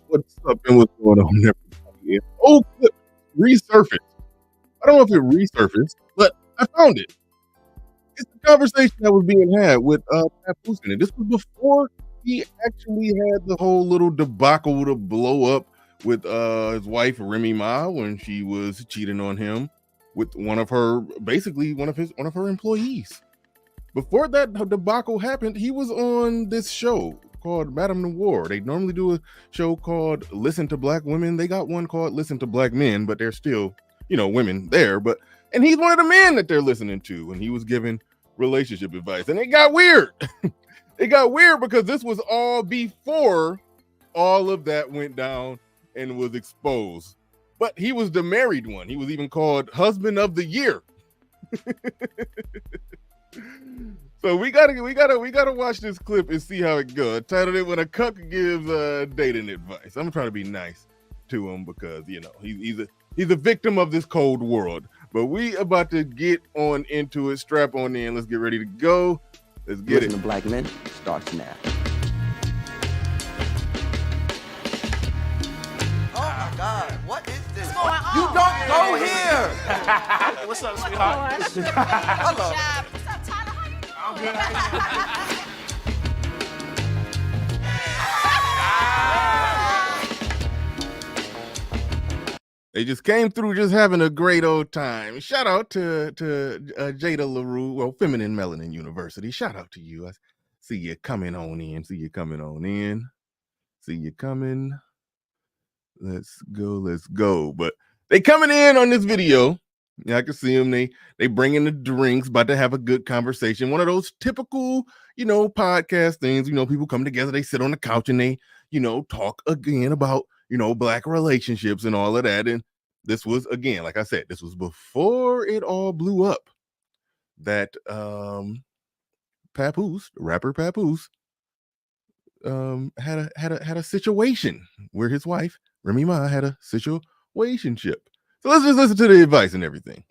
What's up and what's going on, everybody? Old clip resurfaced. I don't know if it resurfaced, but I found it. It's the conversation that was being had with Papoose in it. This was before he actually had the whole little debacle to blow up with his wife Remy Ma when she was cheating on him with one of her employees. Before that debacle happened, he was on this show called Madame Noir. They normally do a show called Listen to Black Women. They got one called Listen to Black Men, but they're still, women there. And he's one of the men that they're listening to, and he was giving relationship advice. And it got weird. It got weird because this was all before all of that went down and was exposed. But he was the married one. He was even called Husband of the Year. So we gotta watch this clip and see how it goes. I titled it "When a Cuck Gives Dating Advice." I'm trying to be nice to him because he's a victim of this cold world. But we about to get on into it. Strap on in. Let's get ready to go. Let's get Listen to Black Men starts now. Oh my God, what is this? What's going on? You don't go here. What's up, sweetheart? Hello. What's up, Tyler? How you doing? I'm good. They just came through just having a great old time. Shout out to Jada LaRue, well, Feminine Melanin University. Shout out to you. I see you coming on in. See you coming. Let's go. But they coming in on this video. Yeah, I can see them. They bring in the drinks, about to have a good conversation. One of those typical, podcast things. People come together, they sit on the couch and they, talk again about, Black relationships and all of that. And this was, again, like I said, this was before it all blew up. That Papoose, rapper Papoose, had a situation where his wife Remy Ma had a situationship. So let's just listen to the advice and everything.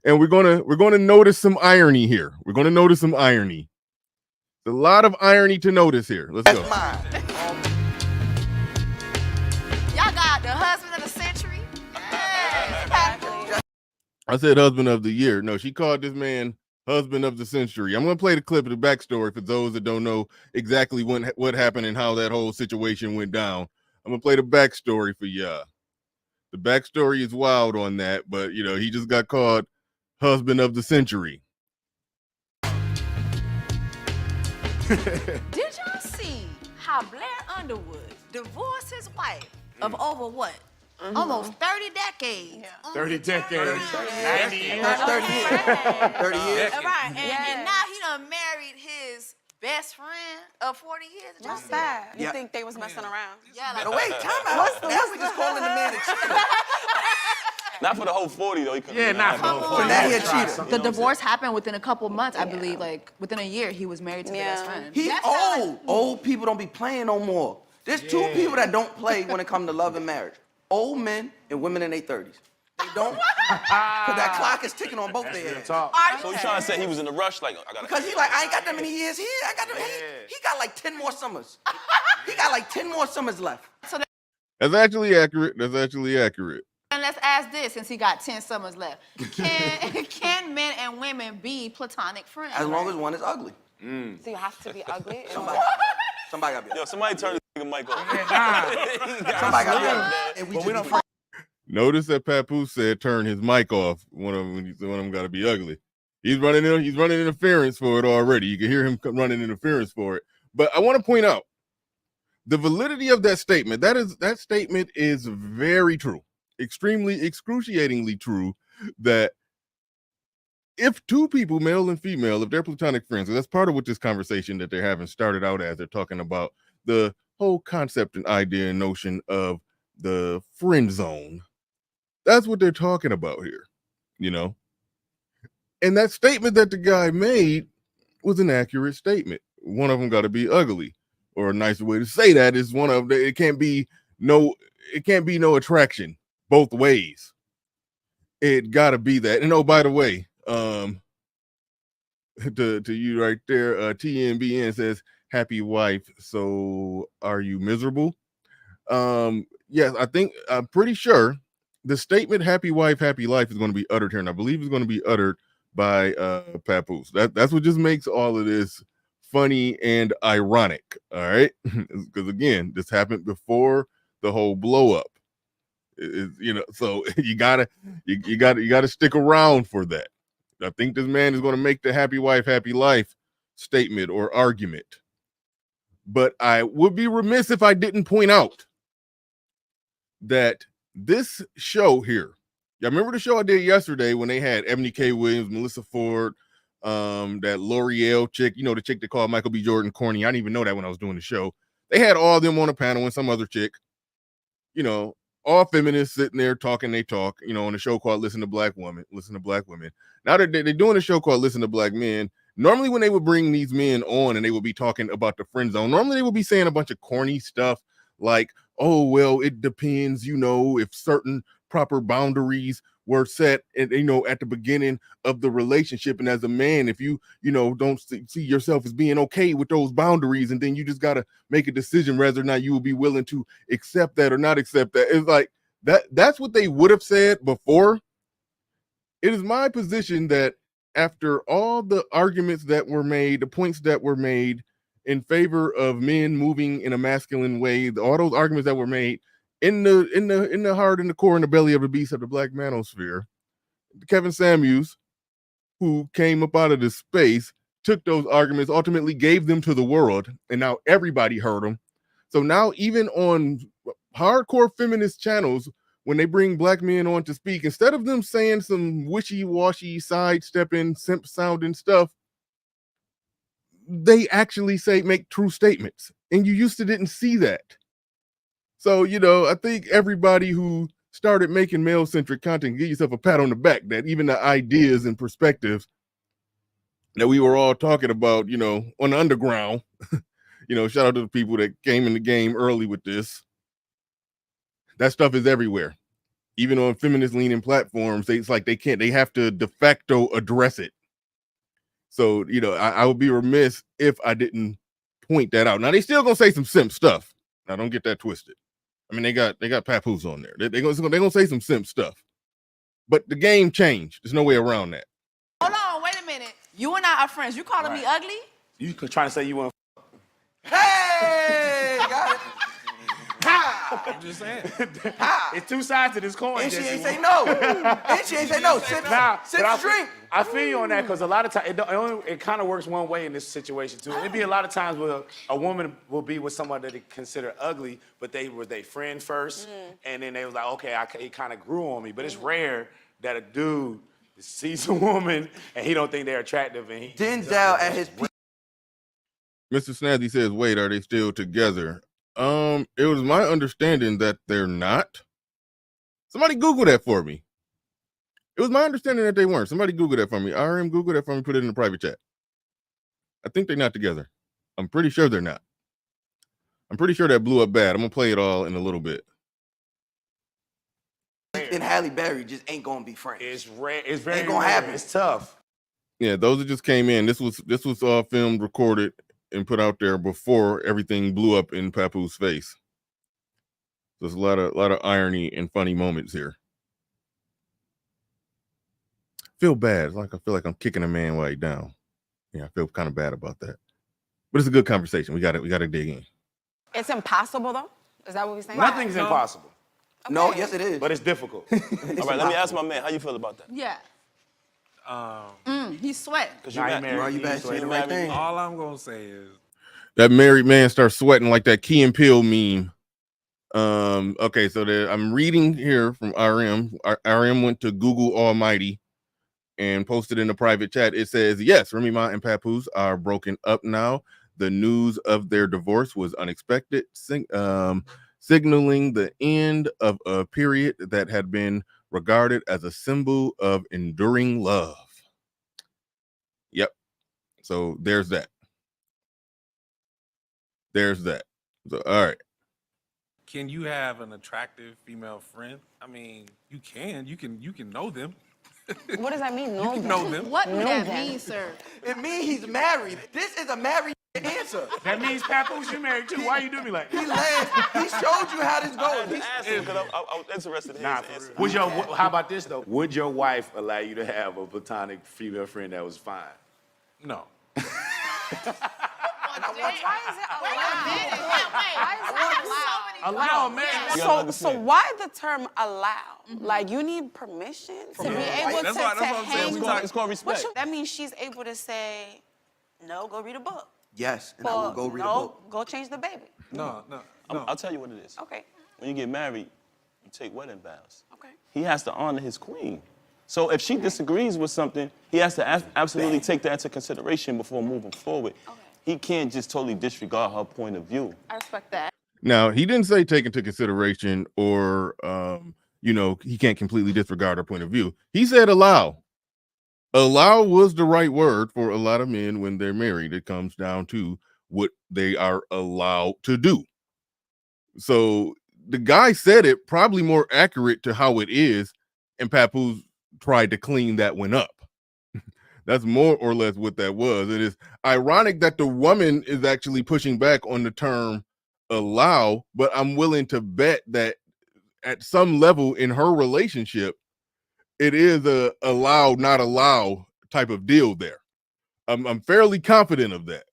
And we're gonna notice some irony here. There's a lot of irony to notice here. Let's go. That's mine. Y'all got the husband of the century. Yes. I said husband of the year. No, she called this man husband of the century. I'm gonna play the clip of the backstory for those that don't know exactly what happened and how that whole situation went down. I'm gonna play the backstory for y'all. The backstory is wild on that, but he just got called husband of the century. Did y'all see how Blair Underwood divorced his wife of over what? Almost 30 decades. 30 decades. 90 years. 30 years. 30 years. Right. And now he done married his best friend of 40 years. Did y'all That's see that? bad. You think they was messing around? Yeah, like, No, wait, time out. Now we just calling the man a cheater. Not for the whole 40 though. He Yeah, not for the whole So now he a cheater. The divorce happened within a couple months, I believe. Like within a year, he was married to the best friend. He's That's old. Old people don't be playing no more. There's two people that don't play when it comes to love and marriage. Old men and women in their 30s. They don't. Because that clock is ticking on both their heads. So you trying to say he was in a rush? Like, I gotta. Because he like, I ain't got that many years here. He got like 10 more summers. He got like 10 more summers left. That's actually accurate. And let's ask this, since he got 10 summers left. Can men and women be platonic friends? As long as one is ugly. So you have to be ugly. Somebody got to be Yo, ugly. somebody turn this nigga mic off. Somebody got to be ugly. And we just Notice that Papoose said turn his mic off. One of them got to be ugly. He's running interference for it already. You can hear him running interference for it. But I want to point out the validity of that statement. That statement is very true, extremely excruciatingly true. That if two people, male and female, if they're platonic friends, and that's part of what this conversation that they're having started out as, they're talking about the whole concept and idea and notion of the friend zone. That's what they're talking about here, And that statement that the guy made was an accurate statement. One of them got to be ugly, or a nicer way to say that is one of the, it can't be no attraction both ways. It got to be that. And oh, by the way, to you right there, TNBN says happy wife. So are you miserable? Yes, I'm pretty sure the statement "happy wife, happy life" is going to be uttered here, and I believe it's going to be uttered by Papoose. That's what just makes all of this funny and ironic. All right, because again, this happened before the whole blow up. So you gotta stick around for that. I think this man is going to make the "happy wife, happy life" statement or argument. But I would be remiss if I didn't point out that this show here, yeah, remember the show I did yesterday when they had Ebony K. Williams, Melissa Ford, that L'Oreal chick, the chick that called Michael B. Jordan corny. I didn't even know that when I was doing the show. They had all of them on a panel and some other chick, all feminists sitting there talking they talk, on a show called Listen to Black Women. Now they're doing a show called Listen to Black Men. Normally when they would bring these men on and they would be talking about the friend zone, normally they would be saying a bunch of corny stuff like, oh, well, it depends, if certain proper boundaries were set and, at the beginning of the relationship. And as a man, if you don't see yourself as being okay with those boundaries, and then you just got to make a decision whether or not you will be willing to accept that or not accept that. It's like that's what they would have said before. It is my position that after all the arguments that were made, the points that were made in favor of men moving in a masculine way, all those arguments that were made in the heart, in the core, in the belly of the beast of the black manosphere, Kevin Samuels, who came up out of the space, took those arguments, ultimately gave them to the world, and now everybody heard them. So now even on hardcore feminist channels, when they bring black men on to speak, instead of them saying some wishy-washy, sidestepping, simp-sounding stuff, they actually make true statements. And you used to didn't see that. So, I think everybody who started making male-centric content, give yourself a pat on the back that even the ideas and perspectives that we were all talking about, on the underground, shout out to the people that came in the game early with this. That stuff is everywhere. Even on feminist leaning platforms, they have to de facto address it. So, I would be remiss if I didn't point that out. Now they still gonna say some simp stuff. Now don't get that twisted. I mean, they got Papoose on there. They're gonna say some simp stuff. But the game changed. There's no way around that. Hold on, wait a minute. You and I are friends. You calling me ugly? You trying to say you want? Hey, got it. I'm just saying. It's two sides to this coin. And she ain't say no. Sip the drink. I feel you on that because a lot of times it kind of works one way in this situation too. It'd be a lot of times where a woman will be with someone that they consider ugly, but they were their friend first, and then they was like, okay, it kind of grew on me. But it's rare that a dude sees a woman and he don't think they're attractive, and he Denzel at his peak. Mr. Snazzy says, wait, are they still together? It was my understanding that they're not. Somebody Google that for me. It was my understanding that they weren't. Somebody Google that for me. RM, Google that for me, put it in the private chat. I think they're not together. I'm pretty sure they're not. I'm pretty sure that blew up bad. I'm gonna play it all in a little bit. And Halle Berry just ain't gonna be friends. It's rare. It's very ain't gonna rare. happen. It's tough. Yeah, those that just came in. This was all filmed, recorded, and put out there before everything blew up in Papoose' face. There's a lot of irony and funny moments here. Feel bad. I feel like I'm kicking a man while he's down. Yeah, I feel kind of bad about that. But it's a good conversation. We got to dig in. It's impossible, though? Is that what we're saying? Nothing's impossible. Okay. No, yes it is. But it's difficult. All right, let me ask my man, how you feel about that? Yeah. He's sweating. Because Now you you married. Bro, you better say the right thing. All I'm gonna say is That married man starts sweating like that Key and Peele meme. Okay, so I'm reading here from RM. RM went to Google Almighty and posted in the private chat. It says, yes, Remy Ma and Papoose are broken up now. The news of their divorce was unexpected, signaling the end of a period that had been regarded as a symbol of enduring love. Yep. So there's that. So, all right. can you have an attractive female friend? I mean, you can know them. What does that mean? You can know them. What does that mean, sir? It means he's married. This is a married Answer. That means Papoose, you married too. Why you do me like He that? laughed. He showed you how this goes. Just ask him because I was interested in Nah, his for answer. real. How about this though? Would your wife allow you to have a platonic female friend that was fine? No. Why is it allowed? Allow a man. You gotta So understand. why the term allow? Like you need permission to be able That's to what I'm saying. hang. It's called respect. That means she's able to say, no, go read a book. Yes, and I will go read a book. Go change the baby. No. I'll tell you what it is. Okay. When you get married, you take wedding vows. Okay. He has to honor his queen. So if she disagrees with something, he has to absolutely take that into consideration before moving forward. Okay. He can't just totally disregard her point of view. I respect that. Now, he didn't say take into consideration or, he can't completely disregard her point of view. He said allow. Allow was the right word for a lot of men when they're married. It comes down to what they are allowed to do. So the guy said it probably more accurate to how it is, and Papoose tried to clean that one up. That's more or less what that was. It is ironic that the woman is actually pushing back on the term allow, but I'm willing to bet that at some level in her relationship, it is a allow, not allow type of deal there. I'm fairly confident of that.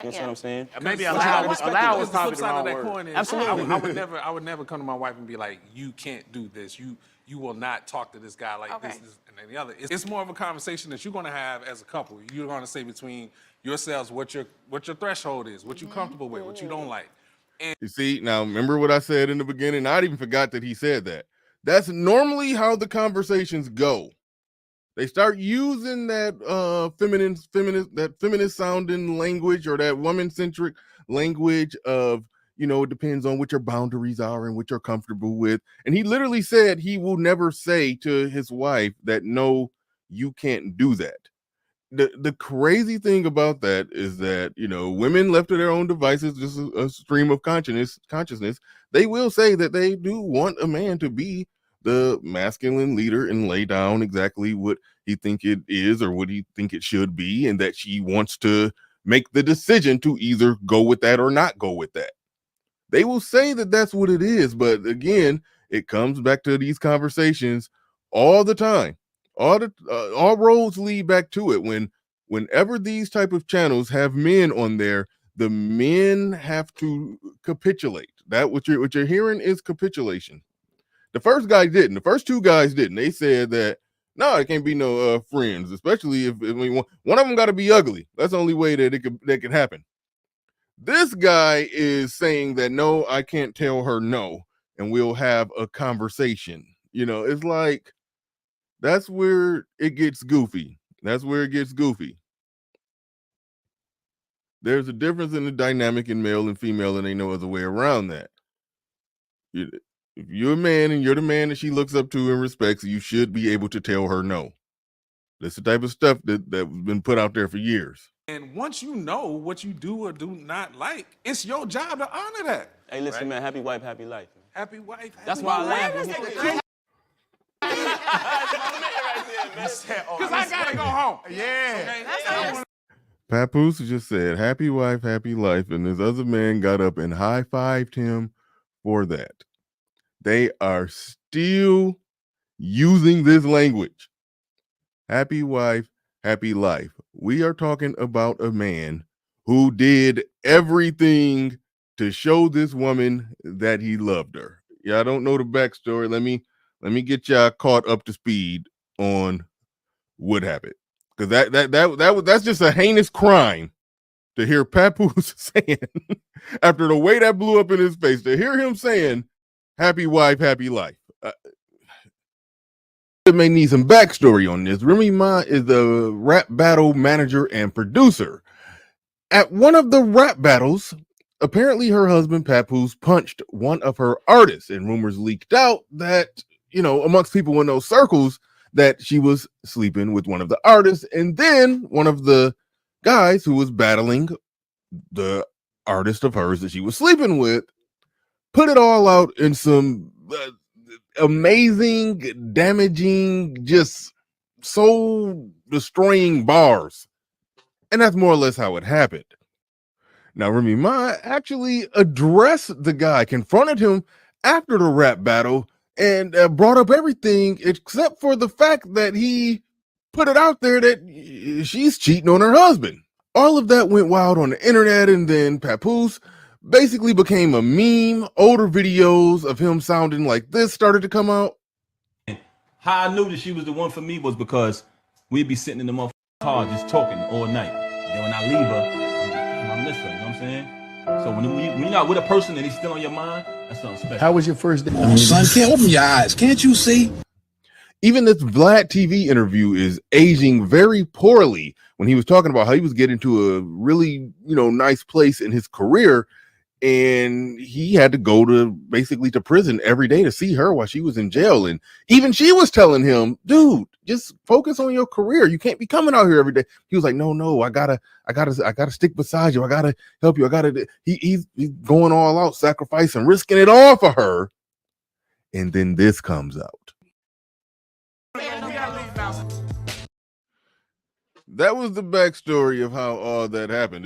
You understand what I'm saying? Maybe But allow you was gotta respect probably the the flip side wrong of that word. coin is, Absolutely. I would never come to my wife and be like, you can't do this. You will not talk to this guy like this, and then the other. It's more of a conversation that you're gonna have as a couple. You're gonna say between yourselves what your threshold is, what you're comfortable with, what you don't like. You see, now remember what I said in the beginning? I even forgot that he said that. That's normally how the conversations go. They start using that feminist sounding language or that woman-centric language of, it depends on what your boundaries are and what you're comfortable with. And he literally said he will never say to his wife that, no, you can't do that. The crazy thing about that is that, women left to their own devices, just a stream of consciousness, they will say that they do want a man to be the masculine leader and lay down exactly what he think it is or what he think it should be, and that she wants to make the decision to either go with that or not go with that. They will say that that's what it is, but again, it comes back to these conversations all the time. All roads lead back to it. Whenever these type of channels have men on there, the men have to capitulate. That what you're hearing is capitulation. The first guy didn't. The first two guys didn't. They said that no, it can't be no friends, especially if one of them got to be ugly. That's the only way that it could happen. This guy is saying that no, I can't tell her no, and we'll have a conversation. It's like that's where it gets goofy. There's a difference in the dynamic in male and female, and ain't no other way around that. If you're a man and you're the man that she looks up to and respects, you should be able to tell her no. That's the type of stuff that's been put out there for years. And once you know what you do or do not like, it's your job to honor that. Hey, listen, man, happy wife, happy life. Man. Happy wife. That's happy why I life. laugh. Because I gotta go home. Yeah. Papoose just said, happy wife, happy life. And this other man got up and high-fived him for that. They are still using this language. Happy wife, happy life. We are talking about a man who did everything to show this woman that he loved her. Yeah, I don't know the backstory. Let me get y'all caught up to speed on what happened. Because that's just a heinous crime to hear Papoose saying, after the way that blew up in his face, to hear him saying, happy wife, happy life. May need some backstory on this. Remy Ma is the rap battle manager and producer. At one of the rap battles, apparently her husband Papoose punched one of her artists, and rumors leaked out that, amongst people in those circles, that she was sleeping with one of the artists, and then one of the guys who was battling the artist of hers that she was sleeping with put it all out in some amazing, damaging, just soul destroying bars. And that's more or less how it happened. Now, Remy Ma actually addressed the guy, confronted him after the rap battle, and brought up everything except for the fact that he put it out there that she's cheating on her husband. All of that went wild on the internet, and then Papoose basically became a meme. Older videos of him sounding like this started to come out. How I knew that she was the one for me was because we'd be sitting in the motherfucking car just talking all night. And then when I leave her, I miss her, you know what I'm saying? So when you're not with a person and he's still on your mind, that's something special. How was your first day? Oh, son, can't open your eyes. Can't you see? Even this Vlad TV interview is aging very poorly when he was talking about how he was getting to a really, nice place in his career, and he had to go to basically to prison every day to see her while she was in jail. And even she was telling him, dude, just focus on your career. You can't be coming out here every day. He was like, no, I gotta stick beside you. I gotta help you. He's going all out, sacrificing, risking it all for her. And then this comes out. That was the backstory of how all that happened.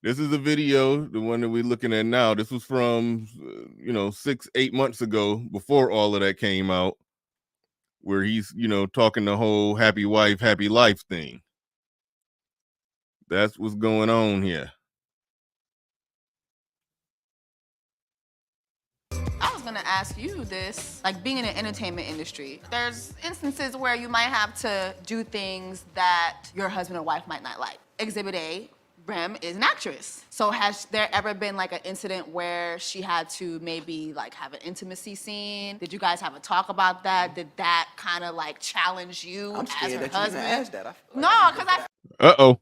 This is a video, the one that we're looking at now. This was from, 6-8 months ago, before all of that came out, where he's, talking the whole happy wife, happy life thing. That's what's going on here. I was gonna ask you this, like being in the entertainment industry, there's instances where you might have to do things that your husband or wife might not like. Exhibit A, Rem is an actress. So has there ever been like an incident where she had to maybe like have an intimacy scene? Did you guys have a talk about that? Did that kind of like challenge you I'm as scared her that husband? you even asked that. No, because I... Uh-oh.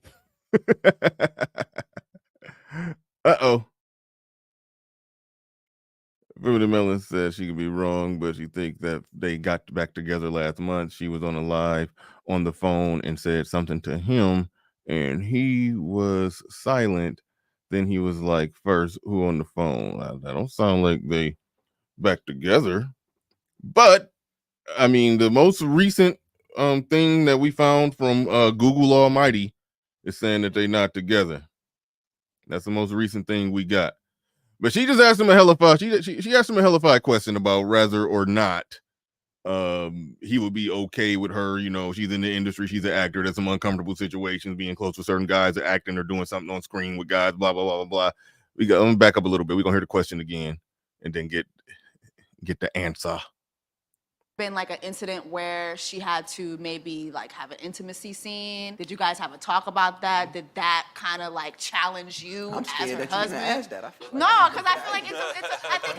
Uh-oh. Rudy Mellon says she could be wrong, but she thinks that they got back together last month. She was on a live on the phone and said something to him, and he was silent. Then he was like, first, who on the phone? That don't sound like they back together. But, I mean, the most recent thing that we found from Google Almighty is saying that they're not together. That's the most recent thing we got. But she just asked him a hellified. She asked him a hellified question about whether or not he would be okay with her. She's in the industry, she's an actor. There's some uncomfortable situations being close with certain guys that acting or doing something on screen with guys. Blah blah blah blah blah. Let me back up a little bit. We're gonna hear the question again, and then get the answer. Been like an incident where she had to maybe like have an intimacy scene? Did you guys have a talk about that? Did that kind of like challenge you I'm as scared her that you husband? even asked that. No, because I feel like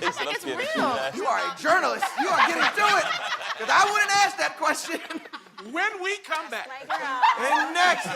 I think it's real. You are a journalist. You are getting to it. Because I wouldn't ask that question. When we come back. And next. No,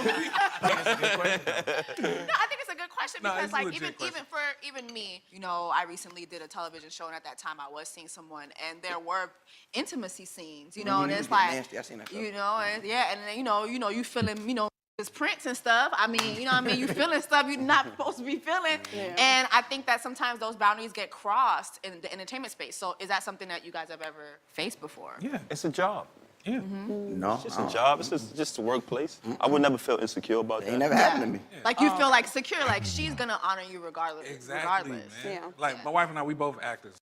I think it's a good question No, because it's a like legit question. even me, I recently did a television show, and at that time I was seeing someone, and there were intimacy scenes, and it's like, nasty. I seen that. and then you feeling, his prints and stuff. I mean, you feeling stuff you're not supposed to be feeling. Yeah. And I think that sometimes those boundaries get crossed in the entertainment space. So is that something that you guys have ever faced before? Yeah, it's a job. Yeah. No. It's just a job. It's just a workplace. I would never feel insecure about that. It never happened to me. Like you feel like secure, like she's gonna honor you regardless. Exactly, man. Yeah. Like my wife and I, we both actors.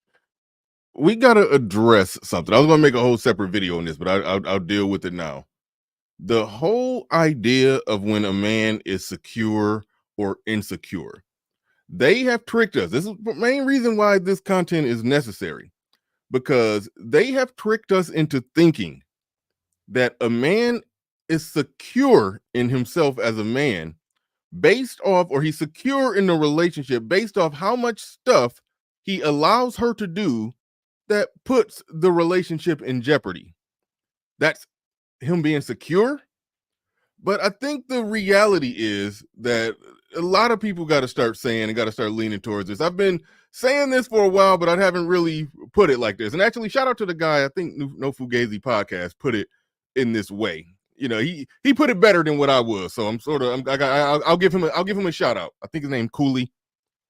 We gotta address something. I was gonna make a whole separate video on this, but I'll deal with it now. The whole idea of when a man is secure or insecure, they have tricked us. This is the main reason why this content is necessary, because they have tricked us into thinking that a man is secure in himself as a man based off, or he's secure in the relationship based off how much stuff he allows her to do that puts the relationship in jeopardy. That's him being secure. But I think the reality is that a lot of people got to start saying and got to start leaning towards this. I've been saying this for a while, but I haven't really put it like this. And actually, shout out to the guy, I think No Fugazi podcast put it in this way. He put it better than what I was. So I'll give him a shout out. I think his name Cooley.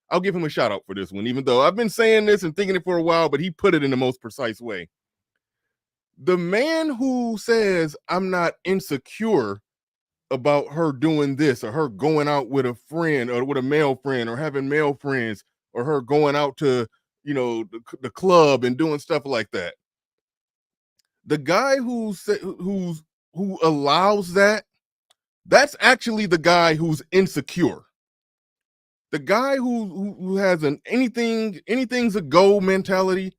I'll give him a shout out for this one, even though I've been saying this and thinking it for a while, but he put it in the most precise way. The man who says I'm not insecure about her doing this or her going out with a friend or with a male friend or having male friends or her going out to, the club and doing stuff like that. The guy who allows that, that's actually the guy who's insecure. The guy who has an anything's a go mentality,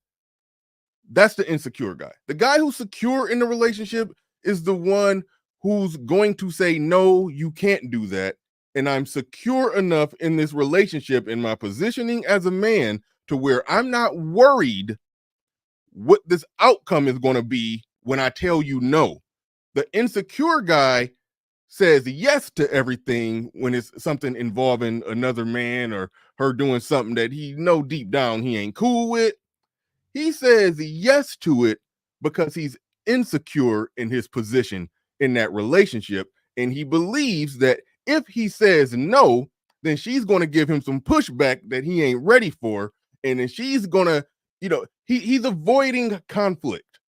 that's the insecure guy. The guy who's secure in the relationship is the one who's going to say, no, you can't do that. And I'm secure enough in this relationship, in my positioning as a man, to where I'm not worried what this outcome is going to be when I tell you no. The insecure guy says yes to everything when it's something involving another man or her doing something that he know deep down he ain't cool with. He says yes to it because he's insecure in his position in that relationship. And he believes that if he says no, then she's going to give him some pushback that he ain't ready for. And then she's going to, he's avoiding conflict.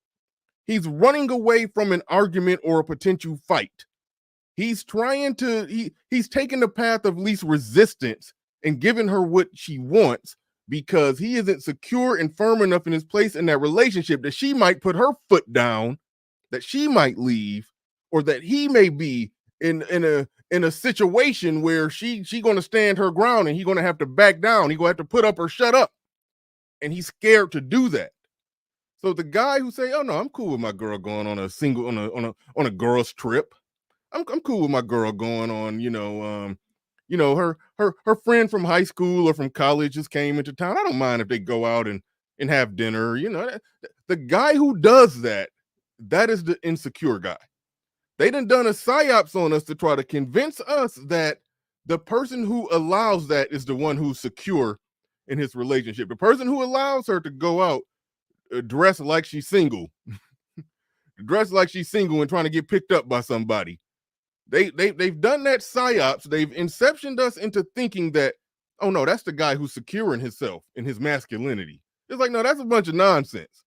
He's running away from an argument or a potential fight. He's trying to, he's taking the path of least resistance and giving her what she wants because he isn't secure and firm enough in his place in that relationship that she might put her foot down, that she might leave, or that he may be in a situation where she going to stand her ground and he's going to have to back down. He's going to have to put up or shut up. And he's scared to do that. So the guy who say, "Oh no, I'm cool with my girl going on a girl's trip. I'm cool with my girl going on, her friend from high school or from college just came into town. I don't mind if they go out and have dinner. The guy who does that is the insecure guy. They done a psyops on us to try to convince us that the person who allows that is the one who's secure in his relationship. The person who allows her to go out dressed like she's single, dressed like she's single and trying to get picked up by somebody. They've done that psyops. They've inceptioned us into thinking that, oh no, that's the guy who's secure in himself, in his masculinity. It's like, no, that's a bunch of nonsense.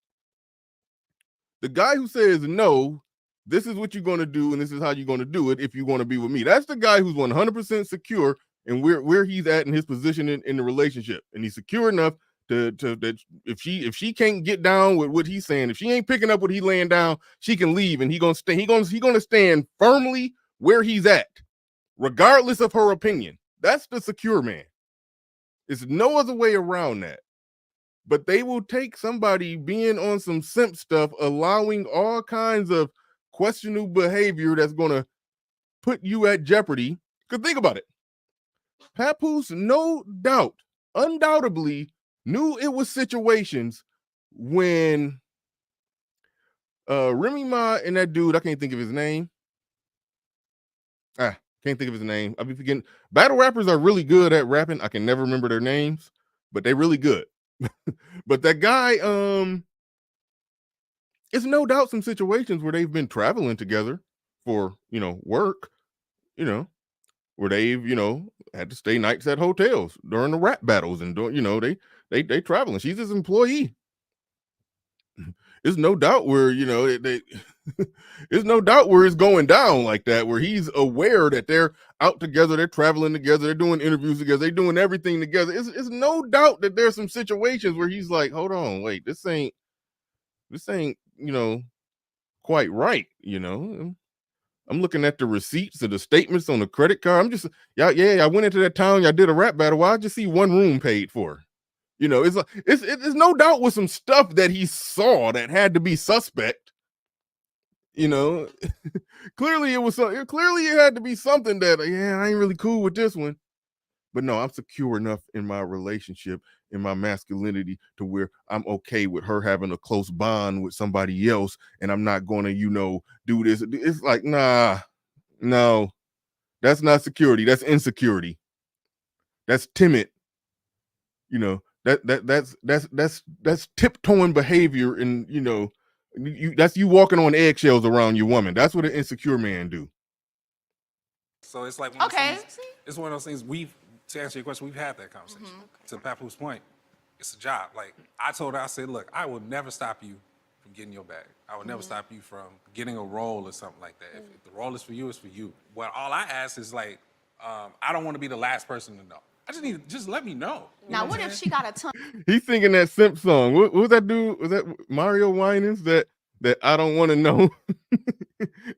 The guy who says, no, this is what you're going to do and this is how you're going to do it if you want to be with me. That's the guy who's 100% secure and where he's at in his position in the relationship. And he's secure enough that if she can't get down with what he's saying, if she ain't picking up what he's laying down, she can leave and he's going to stand firmly where he's at, regardless of her opinion. That's the secure man. There's no other way around that. But they will take somebody being on some simp stuff, allowing all kinds of questionable behavior that's going to put you at jeopardy. Because think about it. Papoose, no doubt, undoubtedly knew it was situations when Remy Ma and that dude, I can't think of his name. Can't think of his name. I'll be forgetting. Battle rappers are really good at rapping. I can never remember their names, but they're really good. But that guy, it's no doubt some situations where they've been traveling together for, work, where they've, had to stay nights at hotels during the rap battles and doing, they traveling. She's his employee. There's no doubt where, there's no doubt where it's going down like that, where he's aware that they're out together, they're traveling together, they're doing interviews together, they're doing everything together. It's no doubt that there's some situations where he's like, hold on, wait, this ain't, quite right. I'm looking at the receipts or the statements on the credit card. I'm just, I went into that town, y'all did a rap battle. Well, I just see one room paid for. It's no doubt with some stuff that he saw that had to be suspect. Clearly it had to be something that, I ain't really cool with this one. But no, I'm secure enough in my relationship, in my masculinity, to where I'm okay with her having a close bond with somebody else, and I'm not going to, do this. It's like, nah, no, that's not security. That's insecurity. That's timid. That's tiptoeing behavior, and that's you walking on eggshells around your woman. That's what an insecure man do. So it's like it's one of those things to answer your question, we've had that conversation. To Papoose point, it's a job. Like I told her, I said, look, I will never stop you from getting your bag. I would never stop you from getting a role or something like that. If the role is for you, it's for you. Well, all I ask is like, I don't want to be the last person to know. I just let me know. Now, what if she got a tongue? He's singing that simp song. What was that dude? Was that Mario Winans? That I don't want to know.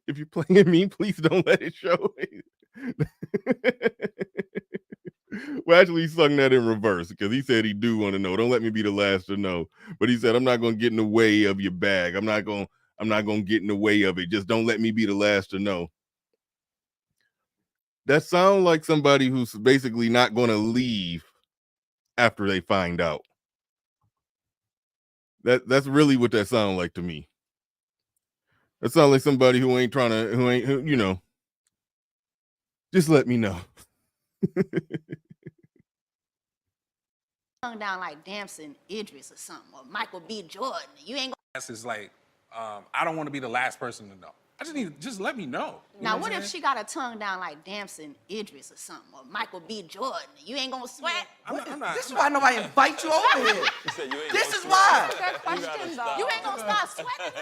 If you're playing me, please don't let it show. Well, actually, he sung that in reverse because he said he do want to know. Don't let me be the last to know. But he said, I'm not going to get in the way of your bag. I'm not going to get in the way of it. Just don't let me be the last to know. That sounds like somebody who's basically not going to leave after they find out. That's really what that sounds like to me. That sounds like somebody who ain't you know, just let me know. Tongue down like Damson Idris or something, or Michael B. Jordan. You ain't That's is like, I don't want to be the last person to know. Just let me know. Now, what if she got a tongue down like Damson Idris or something, or Michael B. Jordan? You ain't gonna sweat? This is why nobody invite you over here. This is why. You ain't gonna start sweating.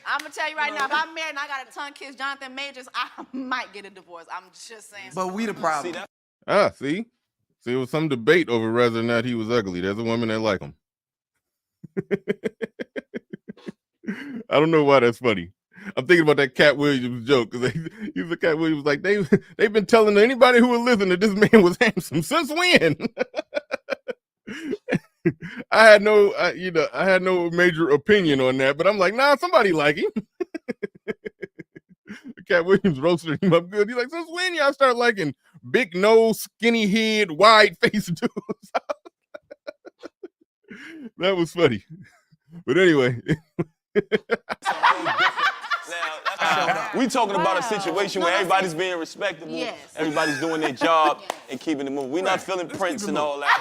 I'm gonna tell you right now, if I'm married and I got a tongue kiss Jonathan Majors, I might get a divorce. I'm just saying. But we the problem. See, it was some debate over whether or not he was ugly. There's a woman that like him. I don't know why that's funny. I'm thinking about that Cat Williams joke because he was a Cat Williams like they've been telling anybody who would listen that this man was handsome since when? I had no major opinion on that, but I'm like, nah, somebody like him. Cat Williams roasted him up good. He's like, since when y'all start liking big nose, skinny head, wide face dudes? That was funny. But anyway. We talking about a situation where everybody's being respectable, everybody's doing their job and keeping it moving. We're not feeling Prince and all that.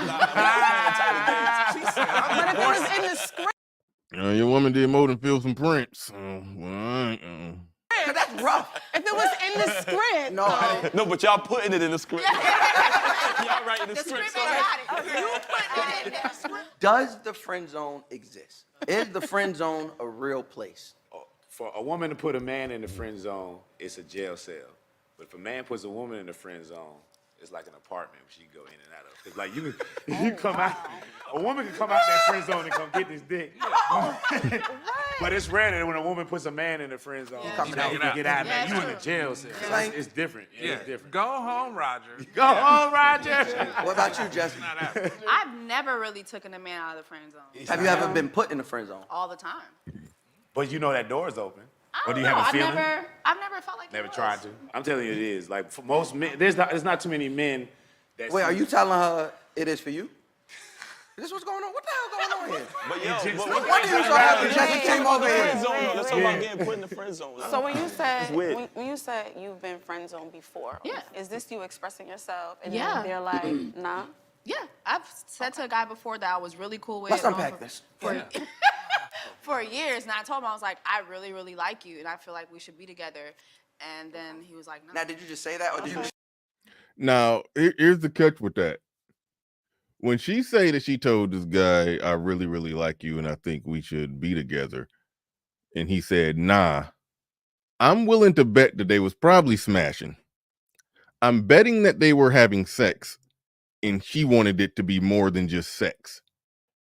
But if it was in the script. Your woman did more than feel some Prince. That's rough. If it was in the script. No, but y'all putting it in the script. Y'all writing the script. Does the friend zone exist? Is the friend zone a real place? For a woman to put a man in the friend zone, it's a jail cell. But if a man puts a woman in the friend zone, it's like an apartment she can go in and out of. Because like you come out, a woman can come out that friend zone and come get this dick. But it's rare that when a woman puts a man in the friend zone, she can get out of there. You in the jail cell. It's different. Yeah. It's different. Go home, Roger. Go home, Roger. What about you, Jesse? I've never really taken a man out of the friend zone. Have you ever been put in the friend zone? All the time. But you know that door's open. I Or do don't you have know. a feeling? I've never felt like Never it was. tried to. I'm telling you it is. Like for most men, there's not too many men that. Wait, are you telling her it is for you? Is this what's going on? What the hell going on here? But yo, No wonder you so happy Jesse came over here. Let's talk about getting put in the friend zone. So when you said weird. when you said you've been friend zoned before, Yeah. is this you expressing yourself and Yeah. then they're like, nah? Yeah, I've said to a guy before that I was really cool with. Let's unpack this. For years, and I told him, I was like, I really, really like you, and I feel like we should be together. And then he was like, no. Now, did you just say that, or did you? Now, here's the catch with that. When she say that she told this guy, I really, really like you, and I think we should be together, and he said, nah, I'm willing to bet that they was probably smashing. I'm betting that they were having sex, and she wanted it to be more than just sex.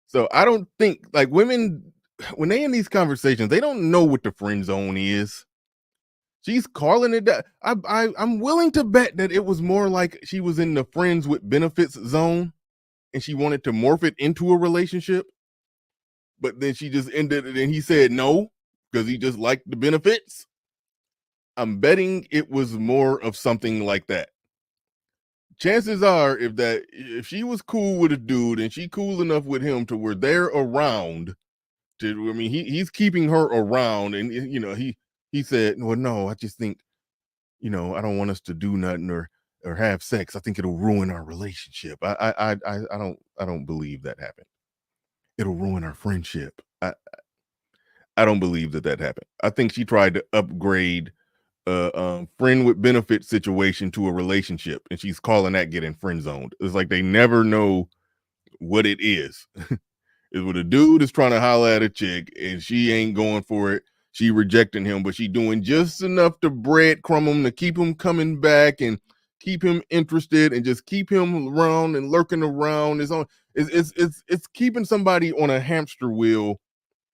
So I don't think, like, women, when they in these conversations, they don't know what the friend zone is. She's calling it that. I'm willing to bet that it was more like she was in the friends with benefits zone and she wanted to morph it into a relationship. But then she just ended it and he said no because he just liked the benefits. I'm betting it was more of something like that. Chances are if she was cool with a dude and she cool enough with him to where they're around, he's keeping her around, and you know, he said, well, no, I just think, you know, I don't want us to do nothing or have sex. I think it'll ruin our relationship. I don't believe that happened. It'll ruin our friendship. I don't believe that happened. I think she tried to upgrade friend with benefit situation to a relationship, and she's calling that getting friend zoned. It's like they never know what it is. is when a dude is trying to holler at a chick and she ain't going for it. She rejecting him, but she doing just enough to breadcrumb him to keep him coming back and keep him interested and just keep him around and lurking around. It's keeping somebody on a hamster wheel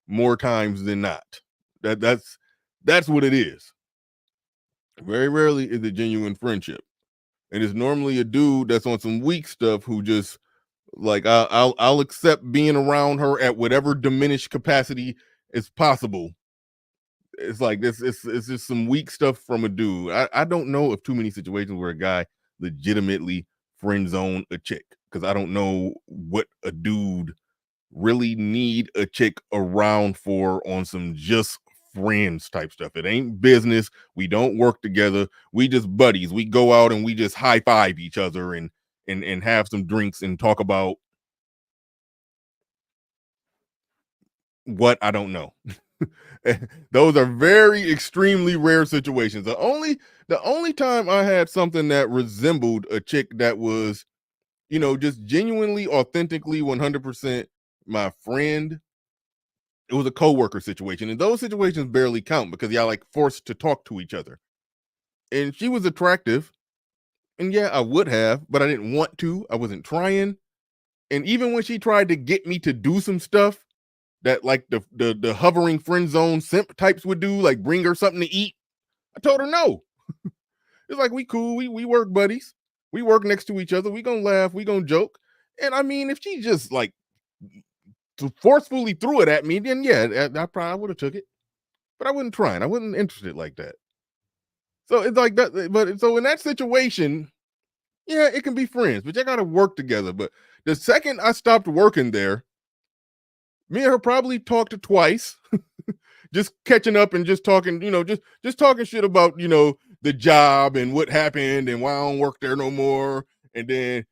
more times than not. That's what it is. Very rarely is it genuine friendship. And it's normally a dude that's on some weak stuff who just like I'll accept being around her at whatever diminished capacity is possible. It's like this. It's just some weak stuff from a dude. I don't know of too many situations where a guy legitimately friend zone a chick because I don't know what a dude really need a chick around for on some just friends type stuff. It ain't business. We don't work together. We just buddies. We go out and we just high five each other and have some drinks and talk about what I don't know. Those are very extremely rare situations. The only time I had something that resembled a chick that was, just genuinely, authentically, 100% my friend, it was a coworker situation. And those situations barely count because y'all like forced to talk to each other. And she was attractive. And yeah, I would have, but I didn't want to. I wasn't trying. And even when she tried to get me to do some stuff that like the hovering friend zone simp types would do, like bring her something to eat, I told her no. It's like, we cool, we work buddies. We work next to each other. We gonna laugh, we gonna joke. And I mean, if she just like forcefully threw it at me, then yeah, I probably would have took it. But I wasn't trying. I wasn't interested like that. So it's like that. But so in that situation, yeah, it can be friends, but you gotta work together. But the second I stopped working there, me and her probably talked twice, just catching up and just talking, just talking shit about, the job and what happened and why I don't work there no more. And then,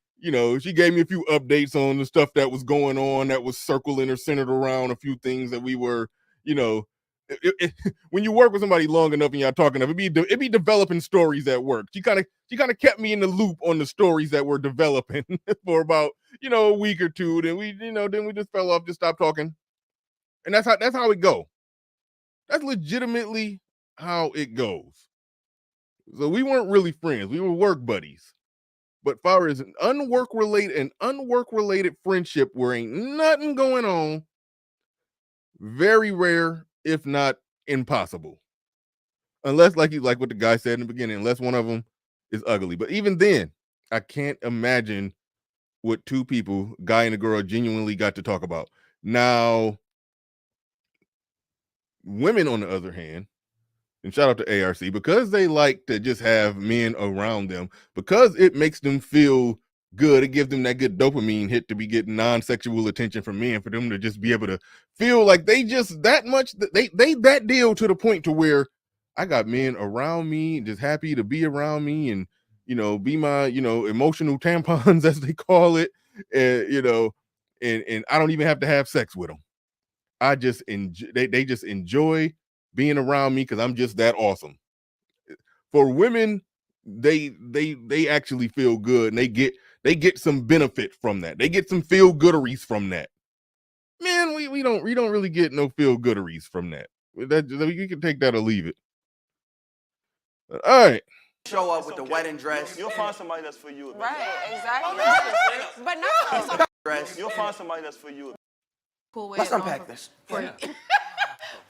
she gave me a few updates on the stuff that was going on that was circling or centered around a few things that we were, when you work with somebody long enough and y'all talking enough, it'd be developing stories at work. She kind of kept me in the loop on the stories that were developing for about, a week or two. Then we just fell off, just stopped talking. And that's how it go. That's legitimately how it goes. So we weren't really friends. We were work buddies. But far as an unwork related friendship where ain't nothing going on, very rare, if not impossible. Unless like what the guy said in the beginning, unless one of them is ugly. But even then, I can't imagine what two people, guy and a girl, genuinely got to talk about. Now, women, on the other hand, and shout out to ARC, because they like to just have men around them, because it makes them feel good, it gives them that good dopamine hit to be getting non-sexual attention from men, for them to just be able to feel like they just that much, they that deal to the point to where I got men around me, just happy to be around me and, be my, emotional tampons, as they call it, and I don't even have to have sex with them. I just enjoy, they just enjoy being around me because I'm just that awesome. For women, they actually feel good and they get some benefit from that. They get some feel gooderies from that. Man, we don't really get no feel gooderies from that. You can take that or leave it. All right. Show up with the wedding dress. You'll find somebody that's for you. Right, exactly. But no. You'll find somebody that's for you. Cool way. Let's unpack this.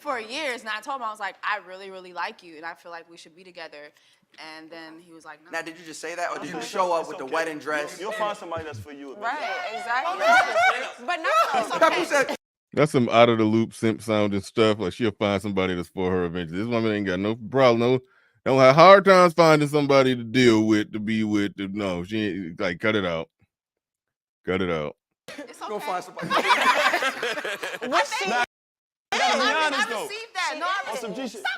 For years, and I told him, I was like, I really, really like you, and I feel like we should be together. And then he was like, no. Now, did you just say that, or did you show up with the wedding dress? You'll find somebody that's for you. Right, exactly. But no. That's some out of the loop simp sounding stuff. Like, she'll find somebody that's for her eventually. This woman ain't got no problem. Don't have hard times finding somebody to deal with, to be with. No, she ain't, like, cut it out. Cut it out. It's okay. Go find somebody. I received that. No, stop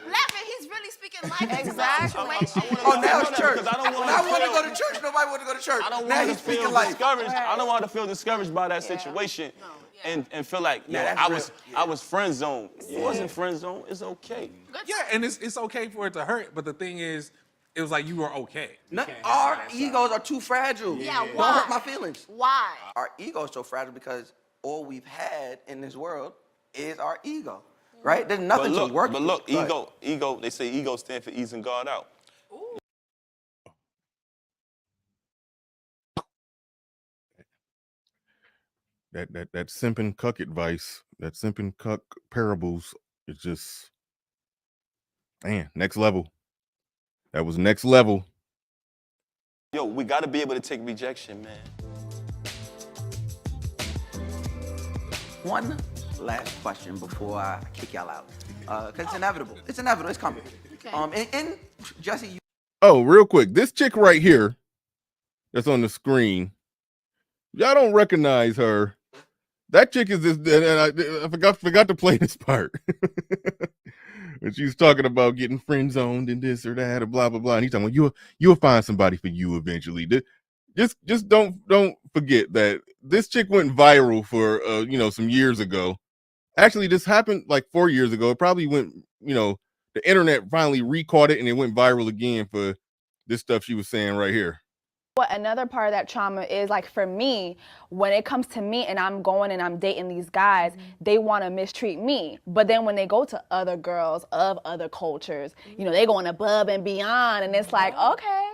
laughing. He's really speaking life into the situation. Oh, now it's church. When I want to go to church, nobody want to go to church. I don't now want to he's speaking feel life. discouraged. I don't want to feel discouraged by that situation and feel like, I was friend zoned. It wasn't friend zoned. It's okay. Yeah, and it's okay for it to hurt, but the thing is, it was like you were okay. Our egos are too fragile. Yeah, Don't why? hurt my feelings. Why? Our ego is so fragile because all we've had in this world is our ego, right? There's nothing to work But with. look, ego, they say ego stands for easing God out. That simping cuck advice, that simping cuck parables is just, man, next level. That was next level. Yo, we got to be able to take rejection, man. One last question before I kick y'all out, because it's inevitable. It's inevitable. It's coming. Okay. And Jesse, you. Oh, real quick, this chick right here that's on the screen, y'all don't recognize her. That chick is this, and I forgot to play this part. When she's talking about getting friend zoned and this or that, or blah blah blah, and he's talking about you'll find somebody for you eventually. Just don't forget that this chick went viral for some years ago. Actually, this happened like 4 years ago. It probably went, the internet finally recaught it and it went viral again for this stuff she was saying right here. What another part of that trauma is, like, for me, when it comes to me and I'm going and I'm dating these guys, they want to mistreat me. But then when they go to other girls of other cultures, they going above and beyond, and it's like, okay,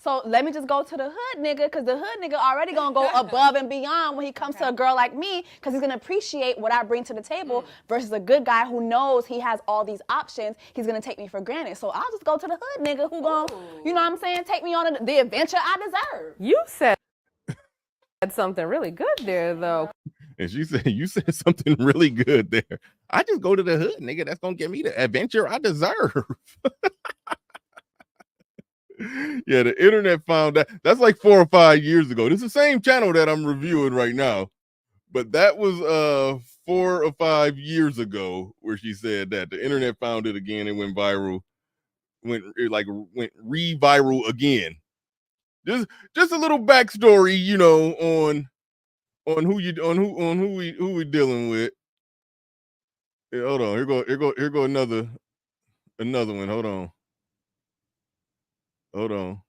so let me just go to the hood nigga, because the hood nigga already gonna go above and beyond when he comes to a girl like me, because he's gonna appreciate what I bring to the table, versus a good guy who knows he has all these options. He's gonna take me for granted. So I'll just go to the hood nigga who gonna, you know what I'm saying, take me on the adventure I deserve. You said something really good there, though. And she said, you said something really good there. I just go to the hood nigga that's gonna give me the adventure I deserve. Yeah, the internet found that. That's like 4 or 5 years ago. This is the same channel that I'm reviewing right now, but that was 4 or 5 years ago where she said that. The internet found it again and went viral. Went re-viral again. Just a little backstory, on who we dealing with. Yeah, hold on. Here go another one. Hold on.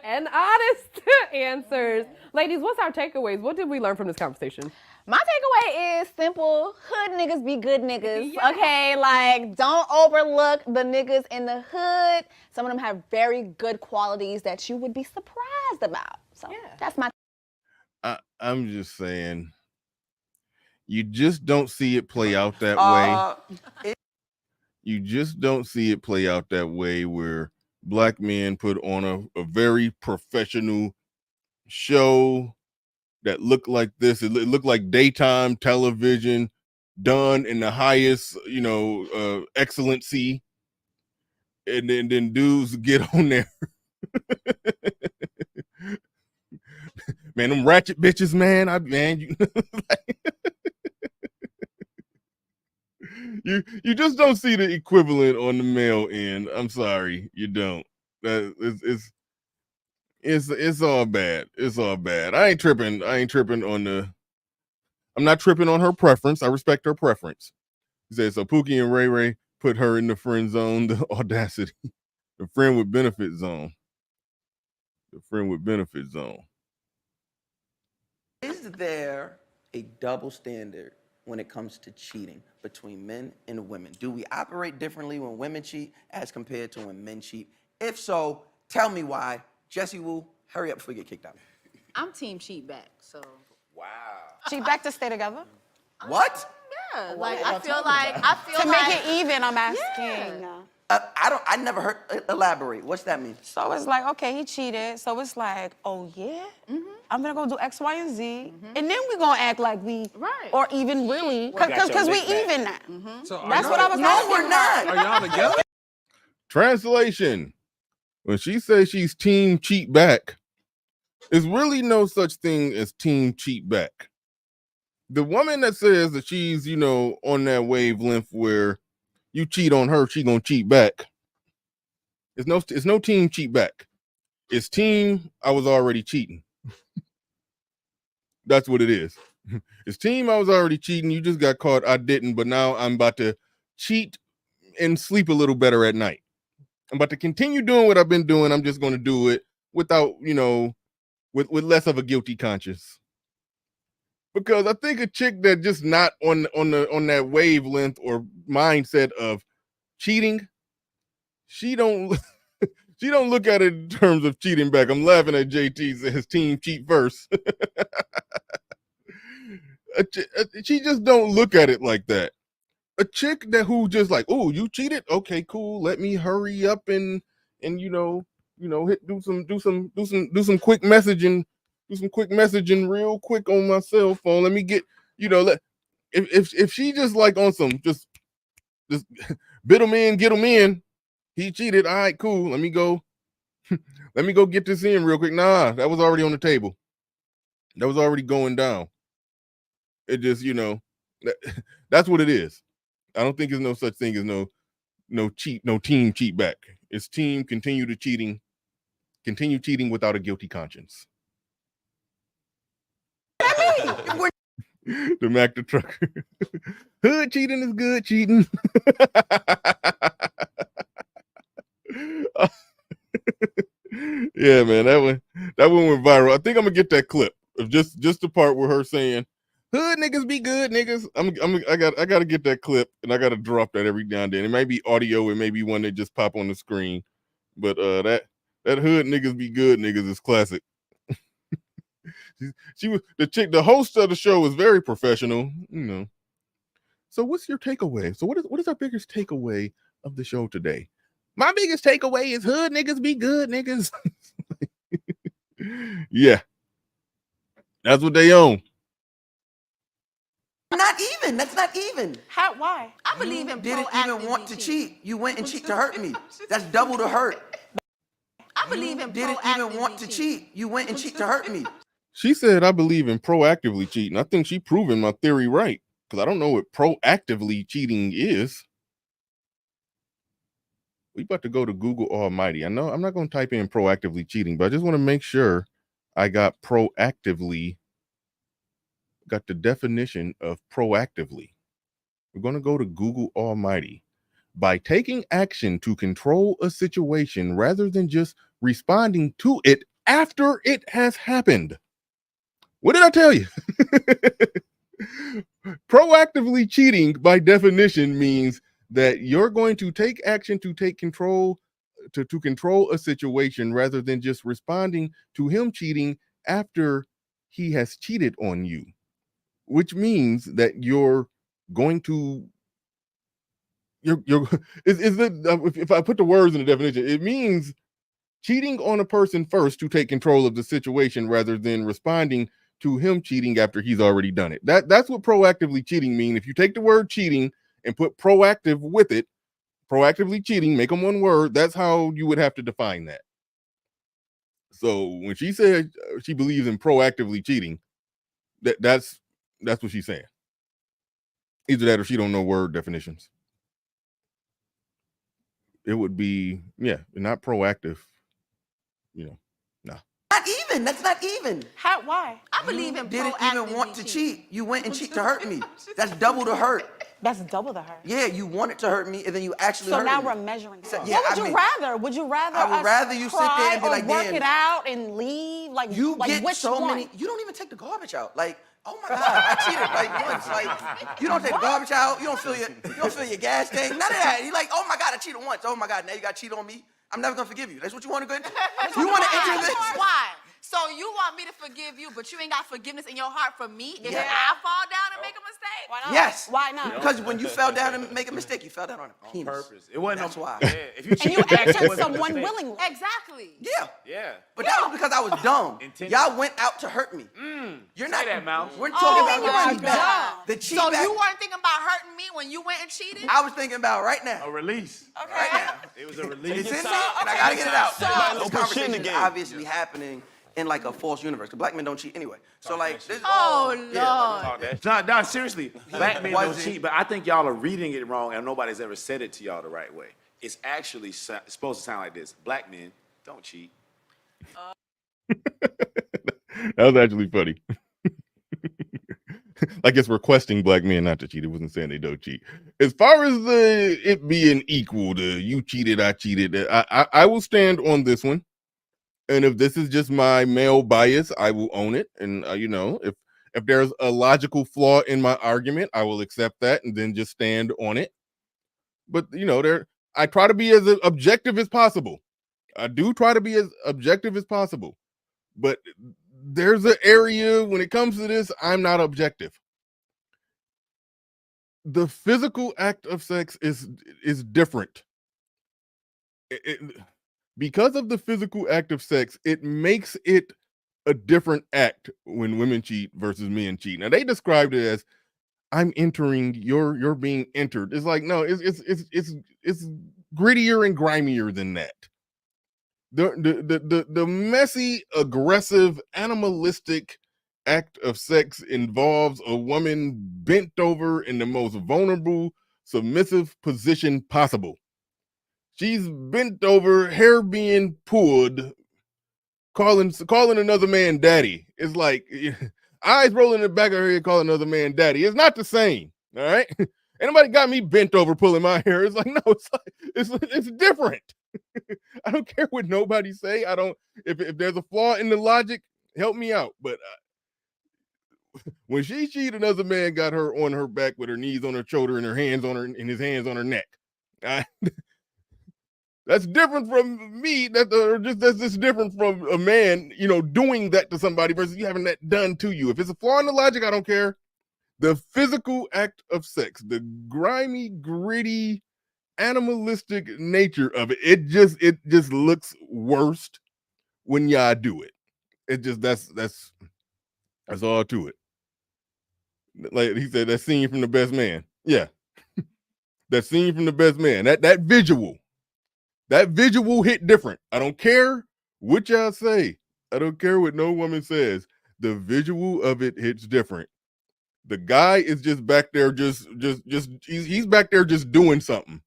And honest answers. Ladies, what's our takeaways? What did we learn from this conversation? My takeaway is simple. Hood niggas be good niggas, okay? Like, don't overlook the niggas in the hood. Some of them have very good qualities that you would be surprised about. So that's my. I'm just saying, you just don't see it play out that way. You just don't see it play out that way where Black men put on a very professional show that looked like this. It looked like daytime television done in the highest, excellency. And then dudes get on there. Man, them ratchet bitches, man. You just don't see the equivalent on the male end. I'm sorry, you don't. It's all bad. It's all bad. I'm not tripping on her preference. I respect her preference. He said, so Pookie and Ray Ray put her in the friend zone, the audacity. The friend with benefit zone. The friend with benefit zone. Is there a double standard when it comes to cheating between men and women? Do we operate differently when women cheat as compared to when men cheat? If so, tell me why. Jesse Wu, hurry up before you get kicked out. I'm team cheat back, so. Wow. Cheat back to stay together? What? Yeah, like I feel like To make it even, I'm asking. I never heard, elaborate. What's that mean? So it's like, okay, he cheated. So it's like, oh yeah? I'm gonna go do X, Y, and Z. And then we gonna act like we, or even really, because we even now. So That's what I was No, we're not. Are y'all together? Translation. When she says she's team cheat back, there's really no such thing as team cheat back. The woman that says that she's, on that wavelength where you cheat on her, she gonna cheat back. It's no team cheat back. It's team, I was already cheating. That's what it is. It's team, I was already cheating. You just got caught. I didn't, but now I'm about to cheat and sleep a little better at night. I'm about to continue doing what I've been doing. I'm just going to do it without, with less of a guilty conscience. because I think a chick that just not on that wavelength or mindset of cheating, she don't look at it in terms of cheating back. I'm laughing at JT says team cheat first. She just don't look at it like that. A chick who just like, oh, you cheated? Okay, cool. Let me hurry up and do some quick messaging, real quick on my cell phone. Let me get, if she just like on some just bit him in, get him in. He cheated. All right, cool. Let me go get this in real quick. Nah, that was already on the table. That was already going down. It just, that's what it is. I don't think there's no such thing as no team cheat back. It's team continue cheating without a guilty conscience. The Mac the trucker. Hood cheating is good cheating. Yeah, man, that one went viral. I think I'm gonna get that clip of just the part where her saying, "Hood niggas be good niggas." I gotta get that clip, and I gotta drop that every now and then. It might be audio, it may be one that just pop on the screen, but that hood niggas be good niggas is classic. She was the host of the show was very professional, So what's your takeaway? So what is our biggest takeaway of the show today? My biggest takeaway is hood niggas be good niggas. Yeah, that's what they own. Not even. That's not even. How? Why? I believe in Didn't even want to cheat. You went and cheat to hurt me. That's double the hurt. I believe in Didn't even want to cheat. You went and cheat to hurt me. She said, I believe in proactively cheating. I think she proven my theory right, because I don't know what proactively cheating is. We about to go to Google Almighty. I know I'm not going to type in proactively cheating, but I just want to make sure I got the definition of proactively. We're going to go to Google Almighty. By taking action to control a situation rather than just responding to it after it has happened. What did I tell you? Proactively cheating, by definition, means that you're going to take action to take control, to control a situation rather than just responding to him cheating after he has cheated on you, which means that you're going to, if I put the words in the definition, it means cheating on a person first to take control of the situation rather than responding to him cheating after he's already done it. That's what proactively cheating means. If you take the word cheating and put proactive with it, proactively cheating, make them one word, that's how you would have to define that. So when she said she believes in proactively cheating, that's what she's saying. Either that or she don't know word definitions. It would be, not proactive, nah. Not even. That's not even. How? Why? I believe in Didn't even want to cheat. You went and cheat to hurt me. That's double the hurt. That's double the hurt. Yeah, you wanted to hurt me, and then you actually So hurt now me. we're measuring. So, What would you rather? Would you rather? I would rather you sit there and be like, work damn. it out and leave. Like You like get which so one? many. You don't even take the garbage out. Like, oh my God, I cheated like once. Like, you don't take the garbage out. You don't fill your gas tank. None of that. You like, oh my God, I cheated once. Oh my God, now you got to cheat on me. I'm never gonna forgive you. That's what you want to go into. You want to enter this? Why? So you want me to forgive you, but you ain't got forgiveness in your heart for me if I fall down and make a mistake? Why not? Yes. Why not? Because when you fell down and make a mistake, you fell down on a penis. Purpose. It wasn't That's why. Yeah, if you And you cheated back, it answered wasn't a someone mistake. willingly. Exactly. Yeah. Yeah. But that was because I was dumb. Intentional. Y'all went out to hurt me. You're Say not that, Mouse. We're talking then you about are the cheat back. dumb. The cheat So back. you weren't thinking about hurting me when you went and cheated? I was thinking about right now. A release. Right now. It was a release. It's in me, and I gotta get it out. Let's This put shit in the conversation is game. obviously happening in like a false universe. The black men don't cheat anyway. So like, this is Oh, all, Lord. Talk that. No, seriously. Black men don't Was it? cheat, but I think y'all are reading it wrong and nobody's ever said it to y'all the right way. It's actually supposed to sound like this. Black men don't cheat. That was actually funny. I guess requesting black men not to cheat. It wasn't saying they don't cheat. As far as it being equal to you cheated, I cheated, I will stand on this one. And if this is just my male bias, I will own it. And If there's a logical flaw in my argument, I will accept that and then just stand on it. But I try to be as objective as possible. I do try to be as objective as possible. But there's an area when it comes to this, I'm not objective. The physical act of sex is different. Because of the physical act of sex, it makes it a different act when women cheat versus men cheat. Now they described it as I'm entering, you're being entered. It's like, no, it's grittier and grimier than that. The messy, aggressive, animalistic act of sex involves a woman bent over in the most vulnerable, submissive position possible. She's bent over, hair being pulled, calling another man daddy. It's like eyes rolling in the back of her head, calling another man daddy. It's not the same. All right. Anybody got me bent over pulling my hair? It's like, no, it's different. I don't care what nobody say. I don't. If there's a flaw in the logic, help me out. But when she cheated, another man got her on her back with her knees on her shoulder and her hands on her and his hands on her neck. That's different from me. That's just different from a man, doing that to somebody versus you having that done to you. If it's a flaw in the logic, I don't care. The physical act of sex, the grimy, gritty, animalistic nature of it, it just looks worse when y'all do it. It just that's all to it. Like he said, that scene from The Best Man. Yeah. That scene from The Best Man. That visual hit different. I don't care what y'all say. I don't care what no woman says. The visual of it hits different. The guy is just back there, he's back there just doing something.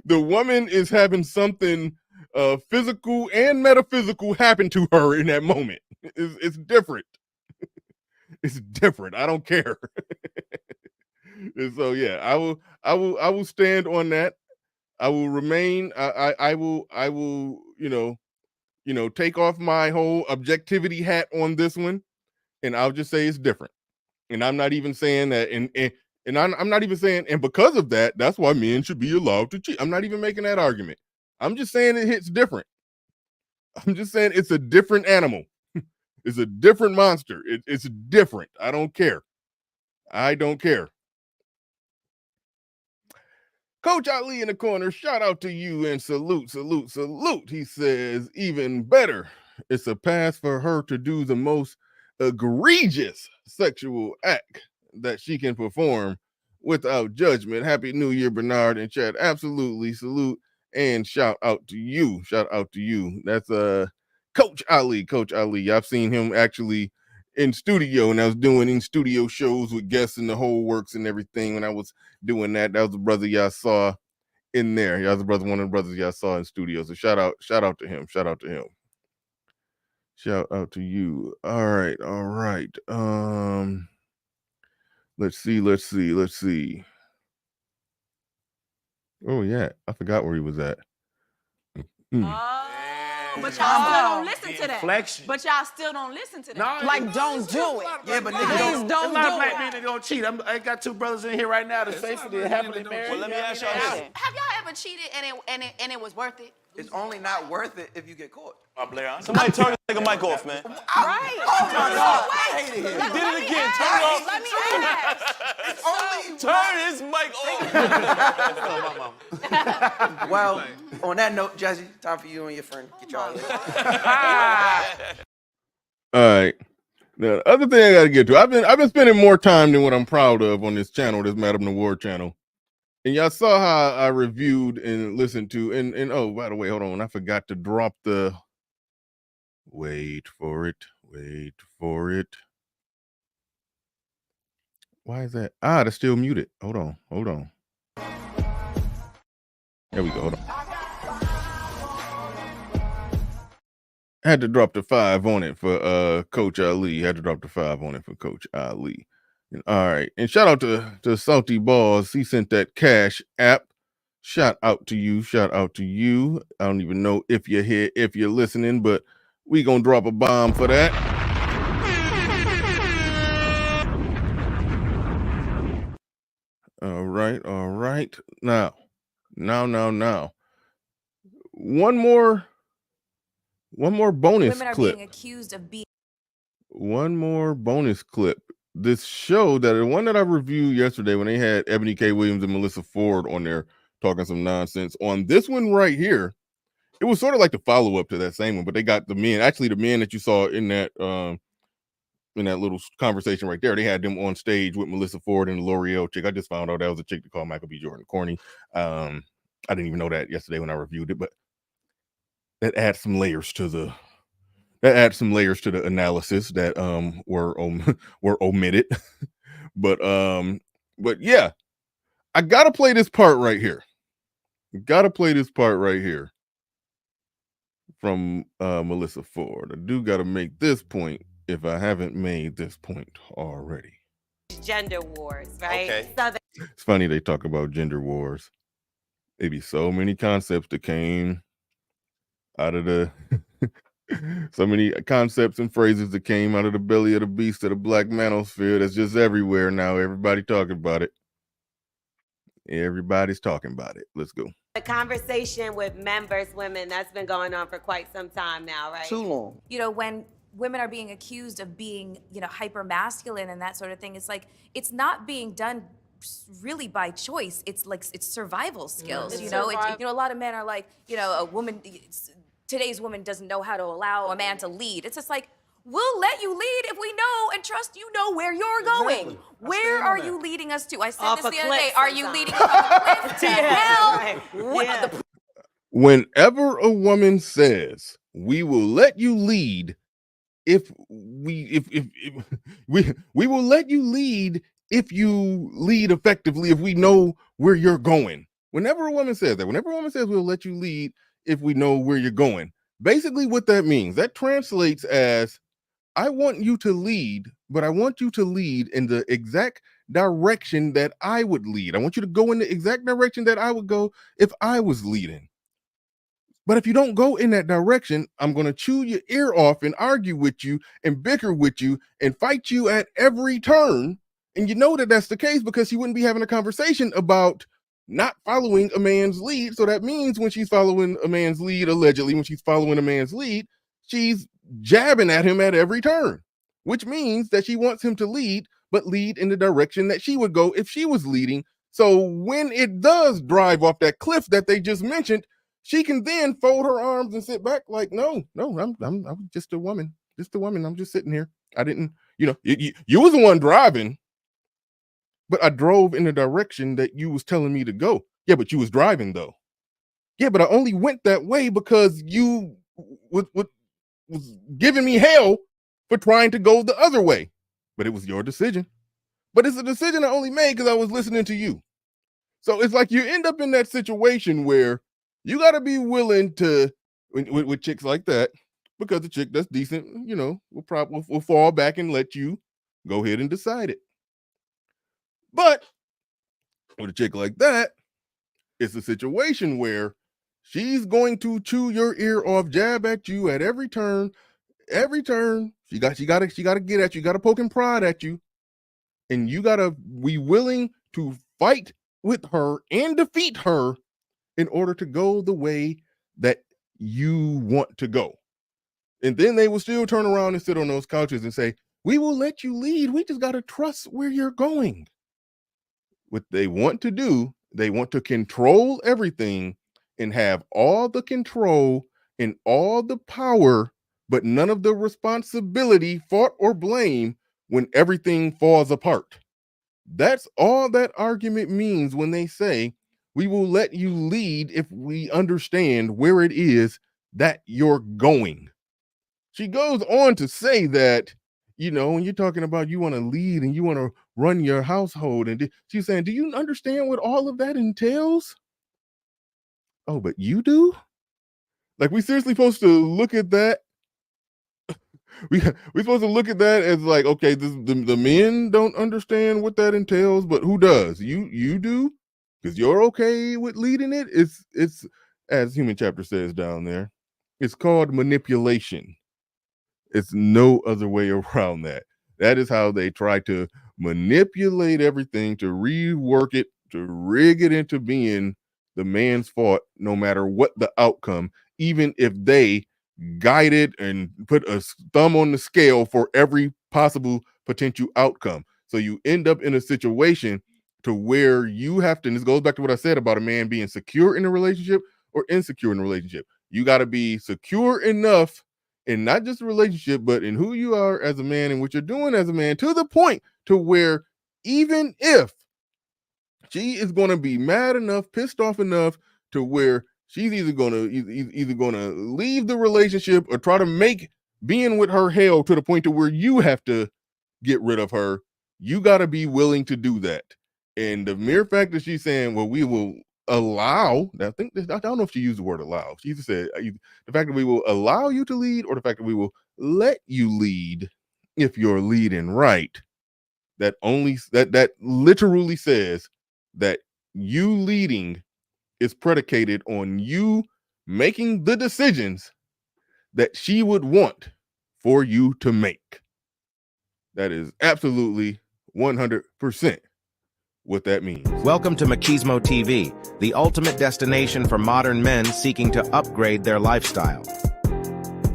The woman is having something physical and metaphysical happen to her in that moment. It's different. It's different. I don't care. And so yeah, I will stand on that. I will remain. I will take off my whole objectivity hat on this one, and I'll just say it's different. And I'm not even saying that, and I'm not even saying, and because of that, that's why men should be allowed to cheat. I'm not even making that argument. I'm just saying it hits different. I'm just saying it's a different animal. It's a different monster. It's different. I don't care. I don't care. Coach Ali in the corner, shout out to you and salute. He says, even better, it's a pass for her to do the most egregious sexual act that she can perform without judgment. Happy New Year, Bernard and Chad. Absolutely, salute and shout out to you. Shout out to you. That's Coach Ali. Coach Ali. I've seen him actually in studio, and I was doing in studio shows with guests and the whole works and everything. When I was doing that, that was the brother y'all saw in there. Y'all was one of the brothers y'all saw in studio. So shout out to him. Shout out to him. Shout out to you. All right. Let's see. Oh yeah, I forgot where he was at. But y'all still don't listen to that. Inflection. But y'all still don't listen to that. No, Like, don't do it. Yeah, but Please niggas don't There's a lot of do black it. men that don't cheat. I got two brothers in here right now that's faithfully and happily married. Well, let me ask y'all this. Have y'all ever cheated and it was worth it? It's only not worth it if you get caught. Somebody turn this nigga mic off, man. Right. I hate it here. He did it again. Turn it off. Let me ask. Turn his mic off. Well, on that note, Jesse, time for you and your friend. Get y'all in. All right. Now, the other thing I got to get to, I've been spending more time than what I'm proud of on this channel, this Madam the War channel. And y'all saw how I reviewed and listened to, and oh, by the way, hold on, I forgot to drop the, wait for it. Why is that? That's still muted. Hold on. There we go, hold on. I had to drop the 5 on it for Coach Ali. All right. And shout out to Salty Balls. He sent that Cash app. Shout out to you. I don't even know if you're here, if you're listening, but we gonna drop a bomb for that. right. Now. One more bonus Women are clip. being accused of being. One more bonus clip. This show the one that I reviewed yesterday when they had Ebony K. Williams and Melissa Ford on there talking some nonsense. On this one right here, it was sort of like the follow-up to that same one, but they got the men that you saw in that little conversation right there. They had them on stage with Melissa Ford and the L'Oreal chick. I just found out that was a chick that called Michael B. Jordan corny. I didn't even know that yesterday when I reviewed it, but that adds some layers to the analysis that were omitted. but yeah, I gotta play this part right here. From Melissa Ford. I do gotta make this point if I haven't made this point already. Gender wars, right? Okay. It's funny they talk about gender wars. There be so many concepts that came out of the so many concepts and phrases that came out of the belly of the beast of the black manosphere that's just everywhere now. Everybody talking about it. Everybody's talking about it. Let's go. The conversation with men versus women, that's been going on for quite some time now, right? Too long. You know, when women are being accused of being, you know, hyper masculine and that sort of thing, it's like, it's not being done really by choice. It's like, it's survival skills, It's you know? survival. You know, a lot of men are like, you know, today's woman doesn't know how to allow a man to lead. It's just like, we'll let you lead if we know and trust you know where you're going. Exactly. Where are you leading us to? I said Off this a the other day. cliff Are you sometimes. leading us off a cliff to hell? Right. What Yeah. the Whenever a woman says, "We will let you lead if we will let you lead if you lead effectively, if we know where you're going." Whenever a woman says that, whenever a woman says we'll let you lead if we know where you're going, basically what that means, that translates as, I want you to lead, but I want you to lead in the exact direction that I would lead. I want you to go in the exact direction that I would go if I was leading. But if you don't go in that direction, I'm going to chew your ear off and argue with you and bicker with you and fight you at every turn. And you know that that's the case because you wouldn't be having a conversation about not following a man's lead. So that means when she's following a man's lead, allegedly, when she's following a man's lead, she's jabbing at him at every turn, which means that she wants him to lead, but lead in the direction that she would go if she was leading. So when it does drive off that cliff that they just mentioned, she can then fold her arms and sit back like, no, I'm just a woman. I'm just sitting here. I didn't, you was the one driving, but I drove in the direction that you was telling me to go. Yeah, but you was driving though. Yeah, but I only went that way because you was giving me hell for trying to go the other way. But it was your decision. But it's a decision I only made because I was listening to you. So it's like you end up in that situation where you got to be willing to, with chicks like that, because the chick that's decent, will fall back and let you go ahead and decide it. But with a chick like that, it's a situation where she's going to chew your ear off, jab at you at every turn. Every turn, she got to get at you, got to poke and prod at you, and you got to be willing to fight with her and defeat her in order to go the way that you want to go. And then they will still turn around and sit on those couches and say, we will let you lead. We just got to trust where you're going. What they want to do, they want to control everything and have all the control and all the power, but none of the responsibility, fault, or blame when everything falls apart. That's all that argument means when they say, we will let you lead if we understand where it is that you're going. She goes on to say that, when you're talking about you want to lead and you want to run your household, and she's saying, do you understand what all of that entails? Oh, but you do? Like, we seriously supposed to look at that? We're supposed to look at that as like, okay, the men don't understand what that entails, but who does? You do? Because you're okay with leading it? It's as Human Chapter says down there, it's called manipulation. It's no other way around that. That is how they try to manipulate everything, to rework it rig it into being the man's fault, no matter what the outcome, even if they guided and put a thumb on the scale for every possible potential outcome. So you end up in a situation to where you have to, and this goes back to what I said about a man being secure in a relationship or insecure in a relationship. You got to be secure enough in not just a relationship, but in who you are as a man and what you're doing as a man, to the point to where even if she is going to be mad enough, pissed off enough to where she's either going to leave the relationship or try to make being with her hell to the point to where you have to get rid of her, you got to be willing to do that. And the mere fact that she's saying, well, we will allow, I don't know if she used the word allow. She just said the fact that we will allow you to lead, or the fact that we will let you lead if you're leading right. That literally says that you leading is predicated on you making the decisions that she would want for you to make. That is absolutely 100% what that means. Welcome to Machismo TV, the ultimate destination for modern men seeking to upgrade their lifestyle.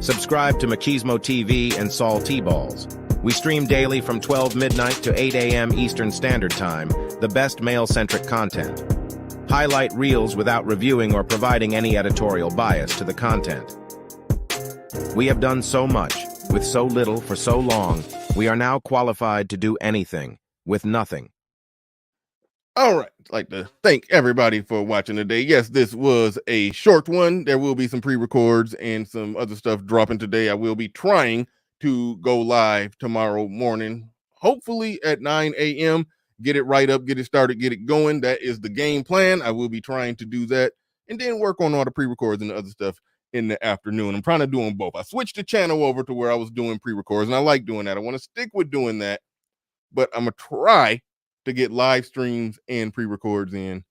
Subscribe to Machismo TV and Saul T-Balls. We stream daily from 12 midnight to 8 a.m. Eastern Standard Time, the best male-centric content. Highlight reels without reviewing or providing any editorial bias to the content. We have done so much, with so little for so long, we are now qualified to do anything, with nothing. All right. I'd like to thank everybody for watching today. Yes, this was a short one. There will be some pre-records and some other stuff dropping today. I will be trying to go live tomorrow morning, hopefully at 9 a.m. Get it right up, get it started, get it going. That is the game plan. I will be trying to do that and then work on all the pre-records and the other stuff in the afternoon. I'm trying to do them both. I switched the channel over to where I was doing pre-records, and I like doing that. I want to stick with doing that, but I'm going to try to get live streams and pre-records in.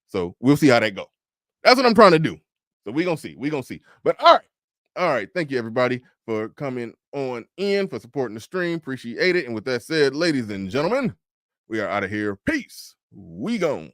So we'll see how that goes. That's what I'm trying to do. So we're going to see. We're going to see. But all right. Thank you, everybody, for coming on in, for supporting the stream. Appreciate it. And with that said, ladies and gentlemen, we are out of here. Peace. We gone.